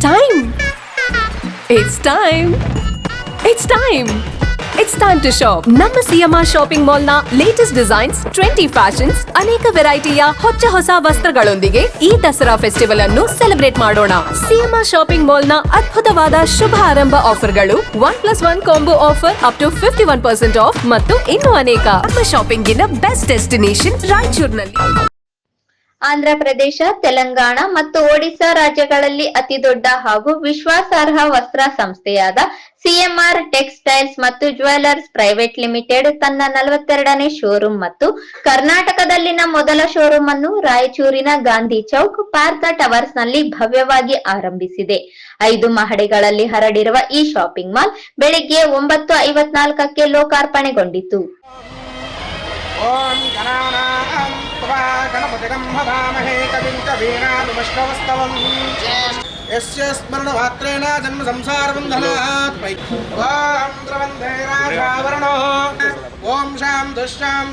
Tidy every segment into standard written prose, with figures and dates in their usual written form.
time. It's time. It's time. It's time to shop. ನಮ್ಮ CMR shopping mall ನ latest designs, trendy fashions, ಅನೇಕ ವೆರೈಟಿಯ ಹೊಸ ವಸ್ತ್ರಗಳೊಂದಿಗೆ ಈ ದಸರಾ ಫೆಸ್ಟಿವಲ್ ಅನ್ನು ಸೆಲೆಬ್ರೇಟ್ ಮಾಡೋಣ. ಸಿಎಂಆರ್ ಶಾಪಿಂಗ್ ಮಾಲ್ ನ ಅದ್ಭುತವಾದ ಶುಭಾರಂಭ ಆಫರ್ಗಳು 1+1 combo offer up to 51% off ಮತ್ತು ಇನ್ನೂ ಅನೇಕ. ನಮ್ಮ ಶಾಪಿಂಗ್ ಗಿನ ಬೆಸ್ಟ್ ಡೆಸ್ಟಿನೇಷನ್ ರಾಯಚೂರಿನಲ್ಲಿ. ಆಂಧ್ರಪ್ರದೇಶ, ತೆಲಂಗಾಣ ಮತ್ತು ಒಡಿಶಾ ರಾಜ್ಯಗಳಲ್ಲಿ ಅತಿದೊಡ್ಡ ಹಾಗೂ ವಿಶ್ವಾಸಾರ್ಹ ವಸ್ತ್ರ ಸಂಸ್ಥೆಯಾದ ಸಿಎಂಆರ್ ಟೆಕ್ಸ್ಟೈಲ್ಸ್ ಮತ್ತು ಜ್ಯುವೆಲರ್ಸ್ ಪ್ರೈವೇಟ್ ಲಿಮಿಟೆಡ್ ತನ್ನ 42ನೇ ಶೋರೂಮ್ ಮತ್ತು ಕರ್ನಾಟಕದಲ್ಲಿನ ಮೊದಲ ಶೋರೂಮ್ ಅನ್ನು ರಾಯಚೂರಿನ ಗಾಂಧಿ ಚೌಕ್ ಪಾರ್ಥ ಟವರ್ಸ್ ನಲ್ಲಿ ಭವ್ಯವಾಗಿ ಆರಂಭಿಸಿದೆ. 5 ಮಹಡಿಗಳಲ್ಲಿ ಹರಡಿರುವ ಈ ಶಾಪಿಂಗ್ ಮಾಲ್ ಬೆಳಿಗ್ಗೆ 9:54ಕ್ಕೆ ಲೋಕಾರ್ಪಣೆಗೊಂಡಿತು. गणपतिगं भवामहे कविं कवीनानुमश्रवस्तवं यस्य स्मरणमात्रेण जन्म संसारबन्धनात् ॐ द्रवन्धे राजावरणो ॐ शां दुष्टां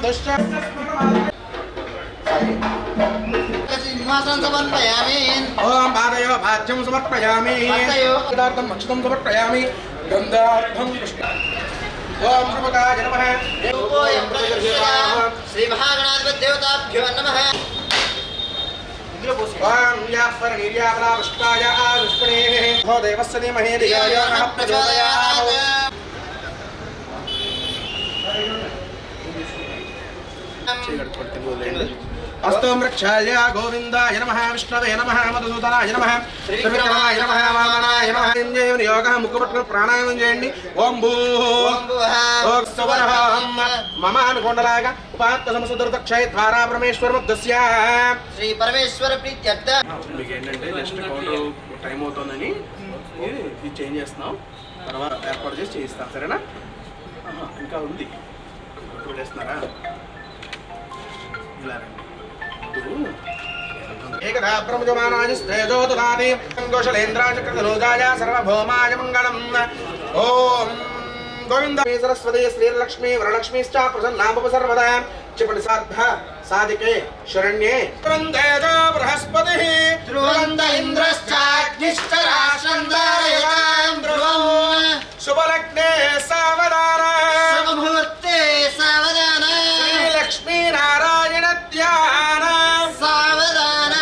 सिंहासनं समर्पयामि ॐ पादयो भाज्यं समर्पयामि पदार्थं भक्षितं समर्पयामि गन्धार्थं पुष्पम् ओम श्रीमकाय नमः श्री महागणाधिपति देवताभ्यो नमः ओम यापर निर्यापरा पुष्पाय आविष्पणेः हो देवस्य धीमहि धियाय नः प्रचोदयात् अस्तु वृक्षाय गोविन्दाय नमः विष्णवे नमः मधुसूदनाय नमः त्रिविक्रमाय नमः वामनाय नमः इंजय योगः मुखपट्टनं प्राणायामं చేయండి ఓం భూః ఓం సువరహం మమ అనుకొండలాగా ఉపాత్త సమసుదృత క్షయ ద్వారా పరమేశ్వర ముక్తస్య శ్రీ పరమేశ్వర ప్రీత్యర్థ. మీకు ఏంటంటే నెక్స్ట్ కౌంటర్ టైం అవుతుందని ఇది చేంజ్ చేస్తున్నాం, తర్వాత ఏర్పాటు చేసి చేయిస్తాం, సరేనా? ఇంకా ఉంది చూడేస్తున్నారా? ఇలా एकदा ब्रह्मजमानाय स्तेजो ददाति कौशलेन्द्राय कृतलोकाय सर्वभौमाय मङ्गलम्. ओम गोविन्द सरस्वती श्रीलक्ष्मी वरलक्ष्मीश्च प्रसन्नामप सर्वदा क्षिपणिसार्ध साधिके शरण्ये वन्देजो बृहस्पतिः ध्रुवन्त इन्द्रश्चाग्निश्च राशन्दारयतां ध्रुवम् शुभलग्ने सावधान शुभमुहूर्ते सावधान श्रीलक्ष्मी नारायण ध्यान सावधान.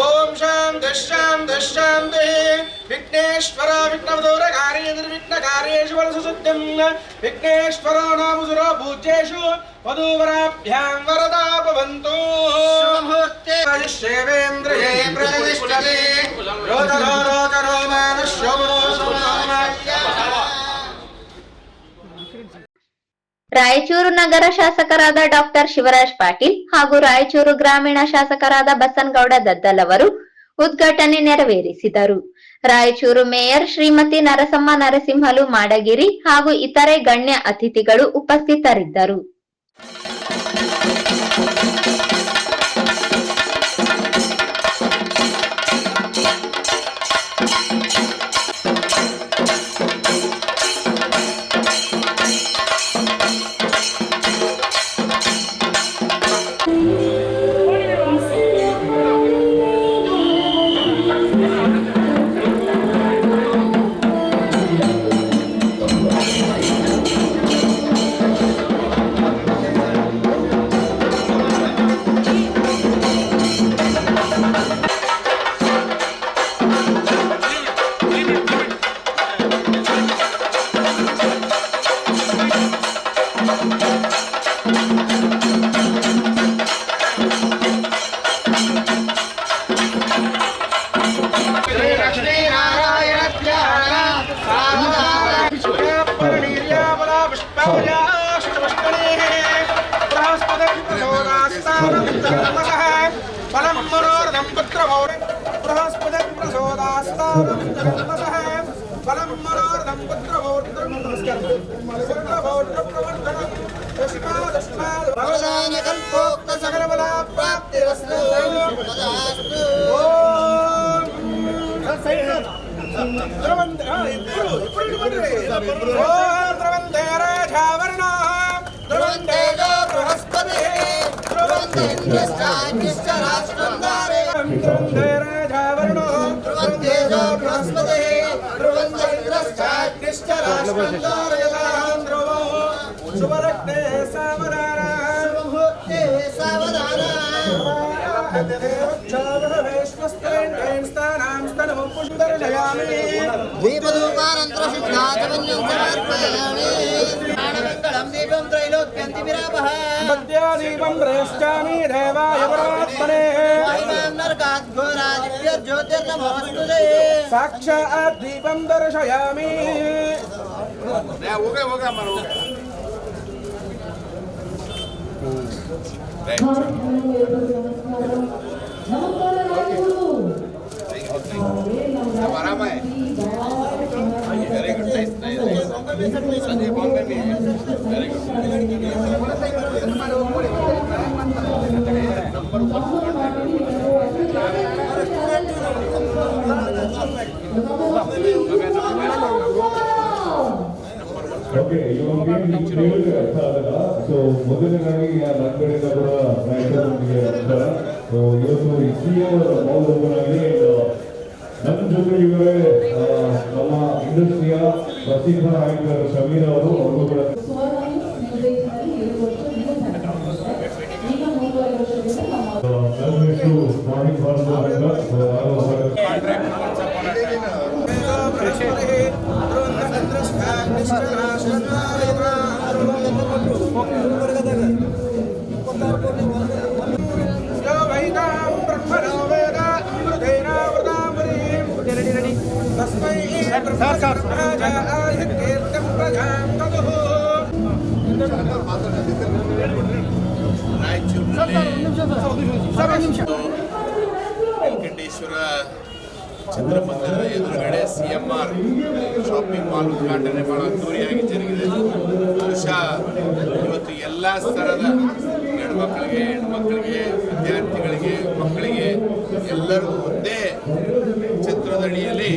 ओम शान्ति शान्ति शान्ति. विघ्नेश्वर विघ्नदूरकारी निर्विघ्नकार्येषु वरसुसिद्धिं विघ्नेश्वरो नाम सुरो पूज्येषु वधूवराभ्यां वरदा भवन्तु. शुभमुहूर्ते आयुष्येवेन्द्रिये प्रतिष्ठते रोचरो रोचरो मानुष्यो ರಾಯಚೂರು ನಗರ ಶಾಸಕರಾದ ಡಾಕ್ಟರ್ ಶಿವರಾಜ್ ಪಾಟೀಲ್ ಹಾಗೂ ರಾಯಚೂರು ಗ್ರಾಮೀಣ ಶಾಸಕರಾದ ಬಸನಗೌಡ ದದ್ದಲ್ ಅವರು ಉದ್ಘಾಟನೆ ನೆರವೇರಿಸಿದರು. ರಾಯಚೂರು ಮೇಯರ್ ಶ್ರೀಮತಿ ನರಸಮ್ಮ ನರಸಿಂಹಲು ಮಾಡಗಿರಿ ಹಾಗೂ ಇತರೆ ಗಣ್ಯ ಅತಿಥಿಗಳು ಉಪಸ್ಥಿತರಿದ್ದರು. बृहस्पति दीपं प्रेष्यामि देवाय परमात्मने साक्षात् दीपं दर्शयामि Very good, nice. Sanjay Bangani, very good. Okay, you are being clear, so ಮೊದಲನೇದಾಗಿ ನನ್ನಕಡೆಯಿಂದ ಕೂಡ ಸೊ ಇವತ್ತು ಮೌಲ್ಯವಾಗಿ ನನ್ನ ಜೊತೆ ಇವರೇ ನಮ್ಮ ಇಂಡಸ್ಟ್ರಿಯ ಪ್ರಸಿದ್ಧ ಆಂಕರ್ ಶಮೀರ್ ಅವರು ಕೂಡ ವೆಂಕಟೇಶ್ವರ ಚಂದ್ರಮಂದಿರ ಎದುರುಗಡೆ CMR ಶಾಪಿಂಗ್ ಮಾಲ್ ಉದ್ಘಾಟನೆ ಬಹಳ ಅದ್ದೂರಿಯಾಗಿ ಜರುಗಿದೆ. ಬಹುಶಃ ಇವತ್ತು ಎಲ್ಲ ಸ್ತರದ ಗಂಡುಮಕ್ಕಳಿಗೆ ಹೆಣ್ಮಕ್ಕಳಿಗೆ ವಿದ್ಯಾರ್ಥಿಗಳಿಗೆ ಮಕ್ಕಳಿಗೆ ಎಲ್ಲರಿಗೂ ಒಂದೇ ಛತ್ರದಡಿಯಲ್ಲಿ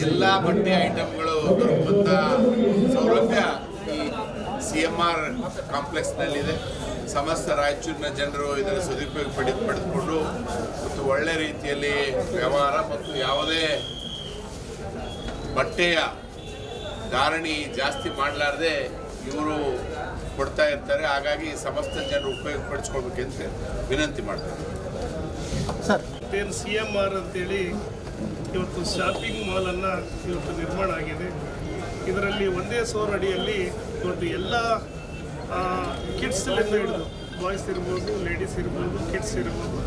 ಎಲ್ಲ ಬಟ್ಟೆ ಐಟಮ್ಗಳು ದೊರಕುವಂಥ ಸೌಲಭ್ಯ ಈ CMR ಕಾಂಪ್ಲೆಕ್ಸ್ನಲ್ಲಿದೆ. ಸಮಸ್ತ ರಾಯಚೂರಿನ ಜನರು ಇದರ ಸದುಪಯೋಗ ಪಡೆದುಕೊಂಡು ಮತ್ತು ಒಳ್ಳೆ ರೀತಿಯಲ್ಲಿ ವ್ಯವಹಾರ ಮತ್ತು ಯಾವುದೇ ಬಟ್ಟೆಯ ಧಾರಣಿ ಜಾಸ್ತಿ ಮಾಡಲಾರ್ದೆ ಇವರು ಕೊಡ್ತಾ ಇರ್ತಾರೆ. ಹಾಗಾಗಿ ಸಮಸ್ತ ಜನರು ಉಪಯೋಗ ಪಡಿಸ್ಕೊಳ್ಬೇಕಂತ ವಿನಂತಿ ಮಾಡ್ತಾರೆ. ಸರ್ CMR ಅಂತೇಳಿ ಇವತ್ತು ಶಾಪಿಂಗ್ ಮಾಲನ್ನು ಇವತ್ತು ನಿರ್ಮಾಣ ಆಗಿದೆ. ಇದರಲ್ಲಿ ಒಂದೇ ಸೋರ್ ಅಡಿಯಲ್ಲಿ ಇವತ್ತು ಎಲ್ಲ ಕಿಡ್ಸ್ಲಿಂದ ಹಿಡಿದು ಬಾಯ್ಸ್ ಇರ್ಬೋದು, ಲೇಡೀಸ್ ಇರ್ಬೋದು, ಕಿಡ್ಸ್ ಇರ್ಬೋದು,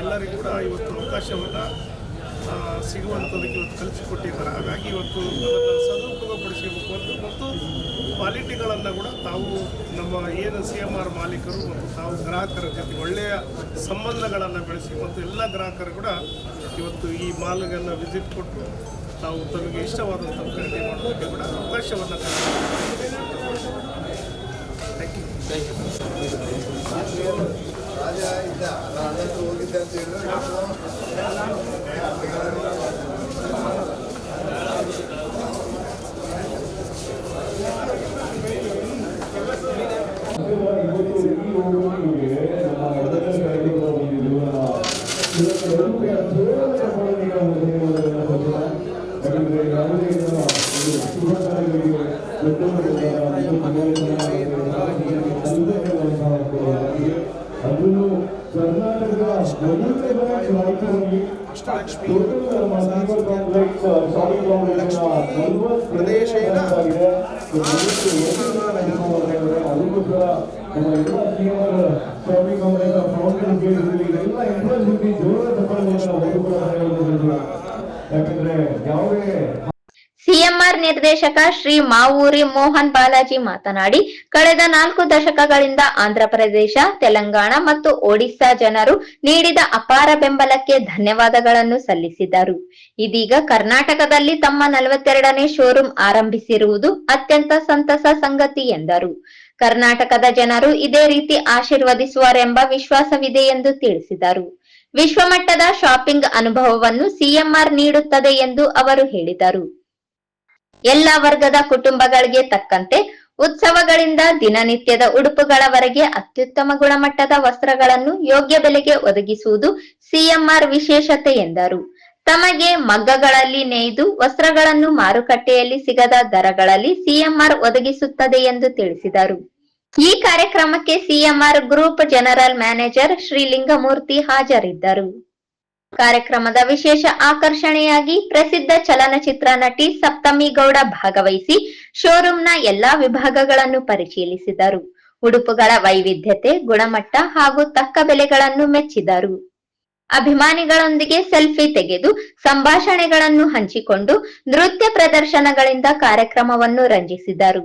ಎಲ್ಲರಿಗೂ ಕೂಡ ಇವತ್ತು ಅವಕಾಶವನ್ನು ಸಿಗುವಂಥದಕ್ಕೆ ಇವತ್ತು ಕಲಿಸಿಕೊಟ್ಟಿದ್ದಾರೆ. ಹಾಗಾಗಿ ಇವತ್ತು ಅದನ್ನು ಸದುಪಯೋಗಪಡಿಸಬೇಕು ಅಂತ ಮತ್ತು ಕ್ವಾಲಿಟಿಗಳನ್ನು ಕೂಡ ತಾವು ನಮ್ಮ ಏನು CMR ಮಾಲೀಕರು ಮತ್ತು ತಾವು ಗ್ರಾಹಕರ ಜೊತೆ ಒಳ್ಳೆಯ ಸಂಬಂಧಗಳನ್ನು ಬೆಳೆಸಿ ಮತ್ತು ಎಲ್ಲ ಗ್ರಾಹಕರು ಕೂಡ ಇವತ್ತು ಈ ಮಾಲ್ಗಳನ್ನು ವಿಸಿಟ್ ಕೊಟ್ಟು ತಾವು ತಮಗೆ ಇಷ್ಟವಾದಂಥ ಖರೀದಿ ಮಾಡೋದಕ್ಕೆ ಕೂಡ ಅವಕಾಶವನ್ನು CMR ನಿರ್ದೇಶಕ ಶ್ರೀ ಮಾವೂರಿ ಮೋಹನ್ ಬಾಲಾಜಿ ಮಾತನಾಡಿ, ಕಳೆದ 4 ದಶಕಗಳಿಂದ ಆಂಧ್ರಪ್ರದೇಶ, ತೆಲಂಗಾಣ ಮತ್ತು ಒಡಿಶಾ ಜನರು ನೀಡಿದ ಅಪಾರ ಬೆಂಬಲಕ್ಕೆ ಧನ್ಯವಾದಗಳನ್ನು ಸಲ್ಲಿಸಿದರು. ಇದೀಗ ಕರ್ನಾಟಕದಲ್ಲಿ ತಮ್ಮ 42ನೇ ಶೋರೂಮ್ ಆರಂಭಿಸಿರುವುದು ಅತ್ಯಂತ ಸಂತಸ ಸಂಗತಿ ಎಂದರು. ಕರ್ನಾಟಕದ ಜನರು ಇದೇ ರೀತಿ ಆಶೀರ್ವದಿಸುವರೆಂಬ ವಿಶ್ವಾಸವಿದೆ ಎಂದು ತಿಳಿಸಿದರು. ವಿಶ್ವಮಟ್ಟದ ಶಾಪಿಂಗ್ ಅನುಭವವನ್ನು CMR ನೀಡುತ್ತದೆ ಎಂದು ಅವರು ಹೇಳಿದರು. ಎಲ್ಲ ವರ್ಗದ ಕುಟುಂಬಗಳಿಗೆ ತಕ್ಕಂತೆ ಉತ್ಸವಗಳಿಂದ ದಿನನಿತ್ಯದ ಉಡುಪುಗಳವರೆಗೆ ಅತ್ಯುತ್ತಮ ಗುಣಮಟ್ಟದ ವಸ್ತ್ರಗಳನ್ನು ಯೋಗ್ಯ ಬೆಲೆಗೆ ಒದಗಿಸುವುದು CMR ವಿಶೇಷತೆ ಎಂದರು. ತಮಗೆ ಮಗ್ಗಗಳಲ್ಲಿ ನೇಯ್ದು ವಸ್ತ್ರಗಳನ್ನು ಮಾರುಕಟ್ಟೆಯಲ್ಲಿ ಸಿಗದ ದರಗಳಲ್ಲಿ ಸಿಎಂಆರ್ ಒದಗಿಸುತ್ತದೆ ಎಂದು ತಿಳಿಸಿದರು. ಈ ಕಾರ್ಯಕ್ರಮಕ್ಕೆ ಸಿಎಂಆರ್ ಗ್ರೂಪ್ ಜನರಲ್ ಮ್ಯಾನೇಜರ್ ಶ್ರೀಲಿಂಗಮೂರ್ತಿ ಹಾಜರಿದ್ದರು. ಕಾರ್ಯಕ್ರಮದ ವಿಶೇಷ ಆಕರ್ಷಣೆಯಾಗಿ ಪ್ರಸಿದ್ಧ ಚಲನಚಿತ್ರ ನಟಿ ಸಪ್ತಮಿ ಗೌಡ ಭಾಗವಹಿಸಿ ಶೋರೂಮ್ನ ಎಲ್ಲಾ ವಿಭಾಗಗಳನ್ನು ಪರಿಶೀಲಿಸಿದರು. ಉಡುಪುಗಳ ವೈವಿಧ್ಯತೆ, ಗುಣಮಟ್ಟ ಹಾಗೂ ತಕ್ಕ ಬೆಲೆಗಳನ್ನು ಮೆಚ್ಚಿದರು. ಅಭಿಮಾನಿಗಳೊಂದಿಗೆ ಸೆಲ್ಫಿ ತೆಗೆದು ಸಂಭಾಷಣೆಗಳನ್ನು ಹಂಚಿಕೊಂಡು ನೃತ್ಯ ಪ್ರದರ್ಶನಗಳಿಂದ ಕಾರ್ಯಕ್ರಮವನ್ನು ರಂಜಿಸಿದರು.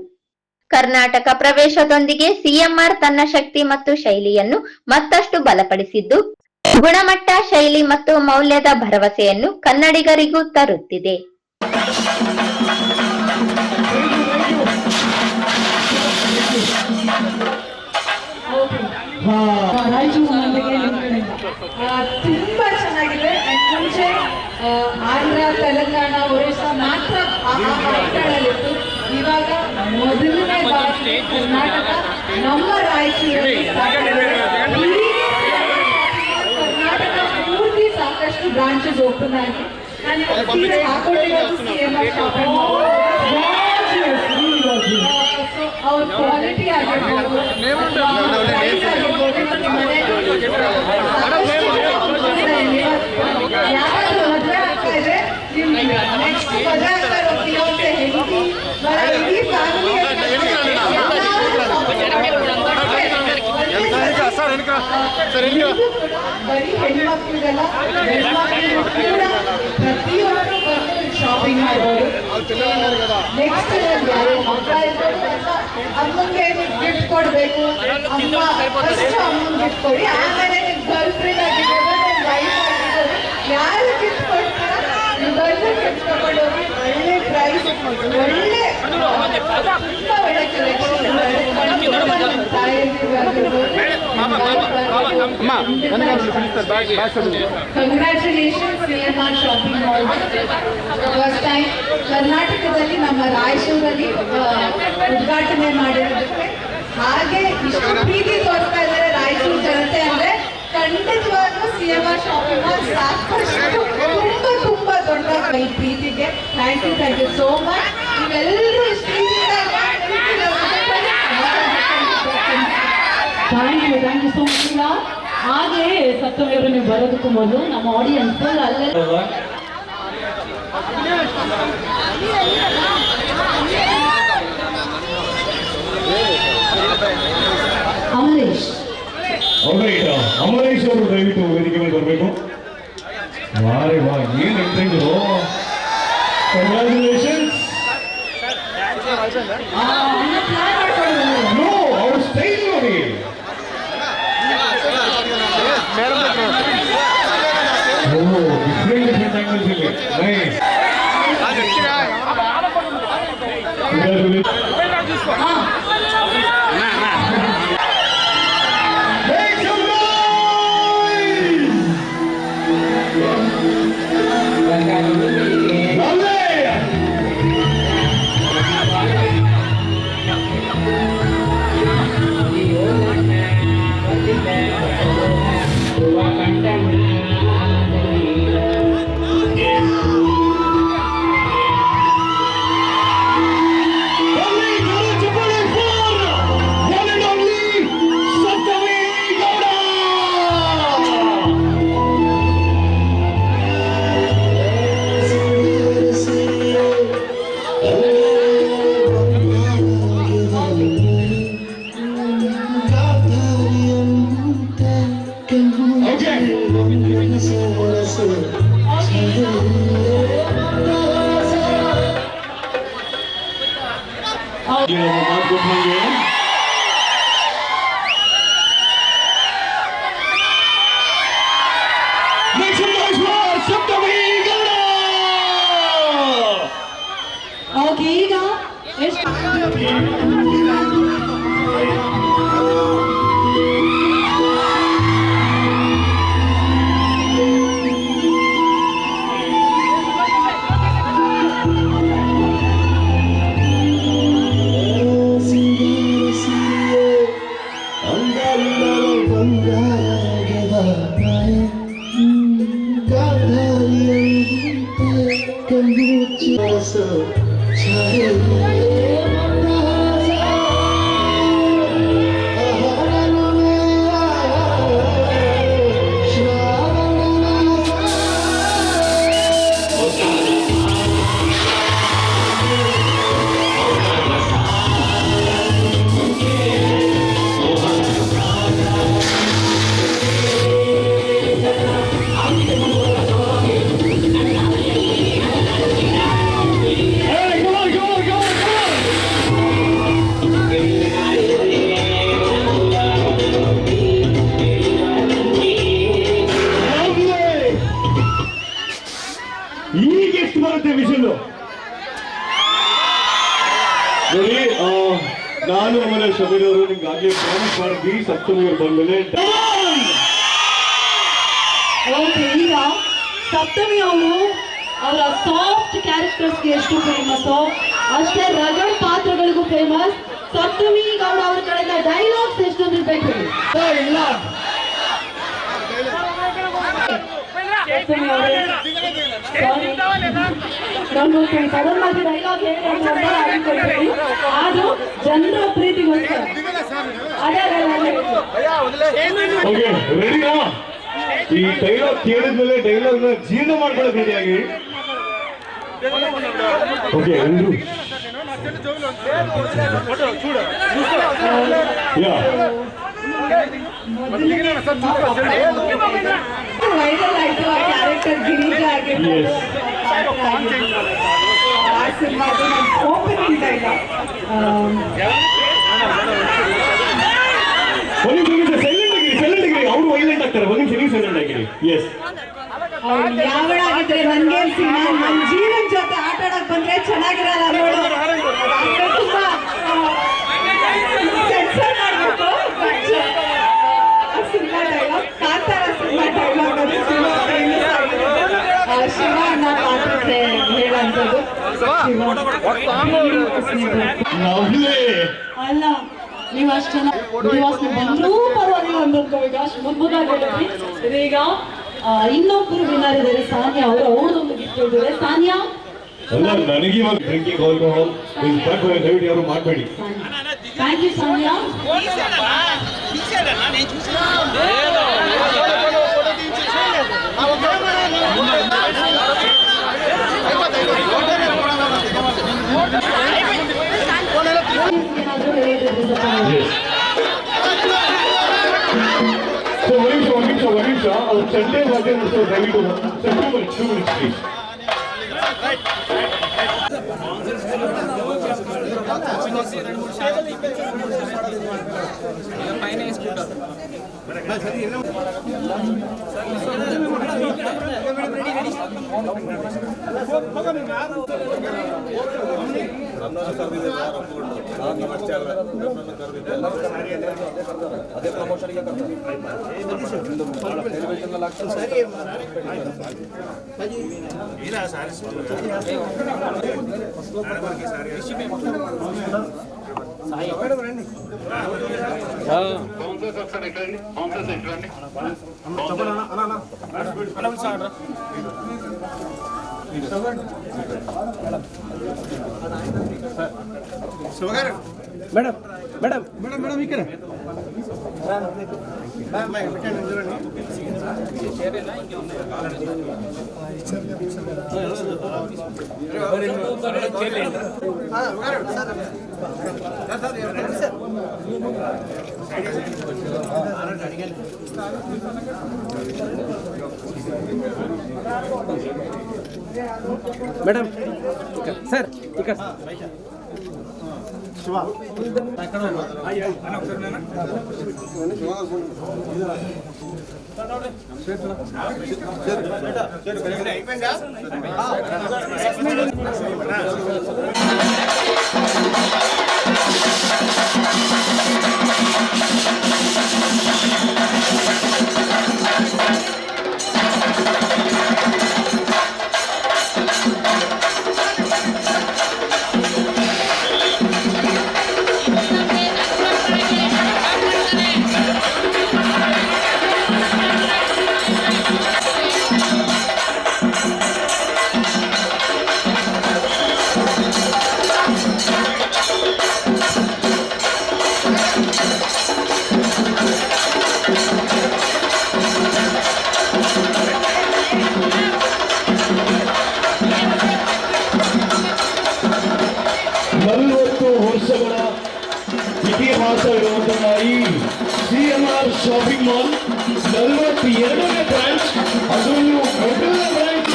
ಕರ್ನಾಟಕ ಪ್ರವೇಶದೊಂದಿಗೆ ಸಿಎಂಆರ್ ತನ್ನ ಶಕ್ತಿ ಮತ್ತು ಶೈಲಿಯನ್ನು ಮತ್ತಷ್ಟು ಬಲಪಡಿಸಿದ್ದು, ಗುಣಮಟ್ಟ, ಶೈಲಿ ಮತ್ತು ಮೌಲ್ಯದ ಭರವಸೆಯನ್ನು ಕನ್ನಡಿಗರಿಗೂ ತರುತ್ತಿದೆ. ತುಂಬಾ ಚೆನ್ನಾಗಿದೆ. ಮುಂಚೆ ಆಂಧ್ರ, ತೆಲಂಗಾಣ, ಒರಿಸ್ಸಾ ಮಾತ್ರ ಹೈಟಲ್ಲಿತ್ತು. ಇವಾಗ ಮೊದಲನೇ ಬಾರಿ ಕರ್ನಾಟಕ ನಮ್ಮ ರಾಯಚೂರಲ್ಲಿ ಕರ್ನಾಟಕ ಪೂರ್ತಿ ಸಾಕಷ್ಟು ಬ್ರಾಂಚಸ್ ಓಪನ್ ಆಗಿ ಹಾಕೊಂಡಿರೋದು ಸಿಎಂಆರ್ ಶಾಪಿಂಗ್ ಮಾಲ್. ಅವ್ರ ಕ್ವಾಲಿಟಿ ಆಗಿರ್ಬೋದು, ಯಾರಾದ್ರೂ ಮದುವೆ ಆಗ್ತಾ ಇದೆ, ನೆಕ್ಸ್ಟ್ ಮದುವೆ ಆಗ್ತಾ ಇರೋ ಫಿಯಾನ್ಸೆ ಹೆಂಡತಿ ಇಡೀ ಫ್ಯಾಮಿಲಿ ಬರೀ ಹೆಣ್ಮಕ್ಳಿಗೆಲ್ಲ ಪ್ರತಿಯೊಬ್ಬರು ಬಂದು ಶಾಪಿಂಗ್ ಮಾಡ್ಬೋದು. ನೆಕ್ಸ್ಟ್ ಅಮ್ಮಂಗೆ ಗಿಫ್ಟ್ ಕೊಡ್ಬೇಕು, ಅಮ್ಮ ಫಸ್ಟ್ ಅಮ್ಮಂಗೆ ಗಿಫ್ಟ್ ಕೊಡಿ, ಆಮೇಲೆ ನಿಮ್ ಗರ್ಲ್ ಫ್ರೆಂಡ್ ಆಗಿರ್ಬೋದು, ನಿಮ್ ವೈಫ್ ಆಗಿರ್ಬೋದು, ಯಾರು ಗಿಫ್ಟ್ ಕೊಡ್ತೀರಾ ನೀವು ಗರ್ಲ್ ಗಿಫ್ಟ್ ತಗೊಂಡೋಗಿ ಒಳ್ಳೆ ಪ್ರೈಸ್, ಒಳ್ಳೆ ತುಂಬಾ ಒಳ್ಳೆ collection congratulation CMR shopping mall. First time ಕರ್ನಾಟಕದಲ್ಲಿ ನಮ್ಮ ರಾಯಚೂರಲ್ಲಿ ಉದ್ಘಾಟನೆ ಮಾಡಿರೋದಕ್ಕೆ, ಹಾಗೆ ಇಷ್ಟು ಪ್ರೀತಿ ತೋರಿಸ್ತಾ ಇದ್ದಾರೆ ರಾಯಚೂರು ಜನತೆ ಅಂದ್ರೆ ಖಂಡಿತವಾಗ್ಲೂ ಸಿಎಂಆರ್ ಶಾಪಿಂಗ್ ಮಾಲ್ ಸಾಕಷ್ಟು ತುಂಬಾ ದೊಡ್ಡ ಈ ಪ್ರೀತಿಗೆ ಥ್ಯಾಂಕ್ ಯು ಸೋ ಮಚ್. ನೀವೆಲ್ಲರೂ ಇಷ್ಟು ಥ್ಯಾಂಕ್ ಯು ಸೋ ಮಚ್. ಈಗ ಹಾಗೆ ಸತ್ತವರು ನೀವು ಬರೋದಕ್ಕೂ ಮೊದಲು ನಮ್ಮ ಆಡಿಯನ್ಸ್ ಅಲ್ಲೇ ಅಮರೇಶ್ ಅಮರೇಶ್ ಅವರು ದಯವಿಟ್ಟು ವೇದಿಕೆ ಮೇಲೆ ಬರಬೇಕು. ವಾರೇ ವಾ, ಏನ್ ಎಂಟ್ರೆಂಡು, ಕಂಗ್ರ್ಯಾಚುಲೇಷನ್ಸ್. ನೋ, ಅವ್ರ ಸ್ಟೈಲ್ ನೋಡಿ. ಡಿಫ್ರೆಂಟ್ ಆಂಗಲ್ಸ್ ಇಲ್ಲಿ. ನೈಸ್. Okay. ಈಗ ಎಷ್ಟು ಬರುತ್ತೆ ವಿಷಲ್ ನೋಡಿ. ನಾನು ಆಮೇಲೆ ಶಬೀರ್ ಅವರು ನಿಮ್ಗೆ ಆಗ್ಲೇ ಪ್ರಾಮಿಸ್ ಮಾಡಿದ್ವಿ ಸಪ್ತಮಿ ಬಂದ್ಮೇಲೆ. ಓಕೆ, ಈಗ ಸಪ್ತಮಿ ಅವರು ಅವರ ಸಾಫ್ಟ್ ಕ್ಯಾರೆಕ್ಟರ್ಸ್ಗೆ ಎಷ್ಟು ಫೇಮಸ್ ಅಷ್ಟೇ ರಗಡ್ ಪಾತ್ರಗಳಿಗೂ ಫೇಮಸ್. ಸಪ್ತಮಿ ಗೌಡ ಅವ್ರ ಕಡೆಯಿಂದ ಡೈಲಾಗ್ಸ್ ಎಷ್ಟು ಇರ್ಬೇಕು? ಇಲ್ಲ ಸಡನ್ ಆಗಿ ಡೈಲಾಗ್ ಹೇಳಿ ಆದ್ರೂ ಜನರ ಪ್ರೀತಿಗೋಸ್ಕರ ಓಕೆ, ರೆಡಿನಾ? ಈ ಡೈಲಾಗ್ ಕೇಳಿದ್ಮೇಲೆ ಡೈಲಾಗ್ ನ ಜೀರ್ಣ ಮಾಡ್ಕೊಳ್ಳೋಕೆ ರೆಡಿಯಾಗಿ. ಓಕೆ, ಎಲ್ಲರೂ ವೈರಲ್ ಆಯ್ತು ಆ ಕ್ಯಾರೆಕ್ಟರ್ ಗಿರಿಜ ಆಗಿರ್ಬೋದು, ಆ ಸಿನಿಮಾದ ಓಪನಿಂಗ್ ಡೈಲಾಗ್ ಅವರು ವೈಲೆಂಟ್ ಆಗ್ತಾರೆ. ಒಂದು ಸರಿ ಸೈಲೆಂಟ್ ಆಗಿರಿ. ಎಸ್, ಯಾವಳಾಗಿದ್ರೆ ನನ್ಗೆ ನನ್ನ ಜೀವನ ಜೊತೆ ಆಟ ಆಡಕ್ ಬಂದ್ರೆ ಚೆನ್ನಾಗಿರಲ್ಲ ನೋಡು. ತುಂಬಾ ಸೆನ್ಸರ್ ಮಾಡ್ಬೇಕು. Cinema dialogue Kantara cinema dialogue ಅದು ತುಂಬಾ ಫೇಮಸ್ ಆಗಿದೆ. ಶಿವ ಅನ್ನ ಪಾತ್ರಕ್ಕೆ ಹೇಳಂತದ್ದು ಅಲ್ಲ, ನೀವು ಅಷ್ಟು ಜನ ದಿವಸ ಬಂದ್ರೂ ಪರವಾಗಿಲ್ಲ ಅಂದ್ಕೋ. ಈಗ ಅಷ್ಟು ಮುದ್ದಾಗಿ ಹೇಳಿದ್ರಿ. ಇದೀಗ ಇನ್ನೊಬ್ಬರು ವಿನ್ನರ್ ಇದ್ದಾರೆ, ಸಾನಿಯಾ ಅವರು. ಅವ್ರದೊಂದು ಗಿಫ್ಟ್ ಇದ್ದಾರೆ. ಸಾನಿಯಾ ಅಲ್ಲ, ನನಗೆ ಇವಾಗ ಡ್ರಿಂಕಿಂಗ್ ಆಲ್ಕೋಹಾಲ್ ದಯವಿಟ್ಟು ಯಾರು ಮಾಡಬೇಡಿ. Thank you Sania. ಒಂದು ನಿಮಿಷ ಅವ್ರು ಚಂಡೆ ಬಗ್ಗೆ ದಯವಿಟ್ಟು 2 minutes ಪ್ಲೀಸ್. ಅದೇ ಪ್ರಮೋಷನ್ಗೆ ಮೇಡಮ್ ಮೇಡಮ್ ಮೇಡಮ್ ಮೇಡಮ್ ಈ ಕಡೆ ಮೇಡಮ್ ಸರ್ ಶಿವ ವರ್ಷಗಳ ಇತಿಹಾಸ ಇರುವಂತಹ ಈ CMR ಶಾಪಿಂಗ್ ಮಾಲ್ 42ನೇ ಬ್ರಾಂಚ್, ಅದರಲ್ಲೂ ಮೊದಲ ಬ್ರಾಂಚ್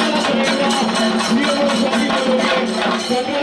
CMR ಶಾಪಿಂಗ್ ಮಾಲ್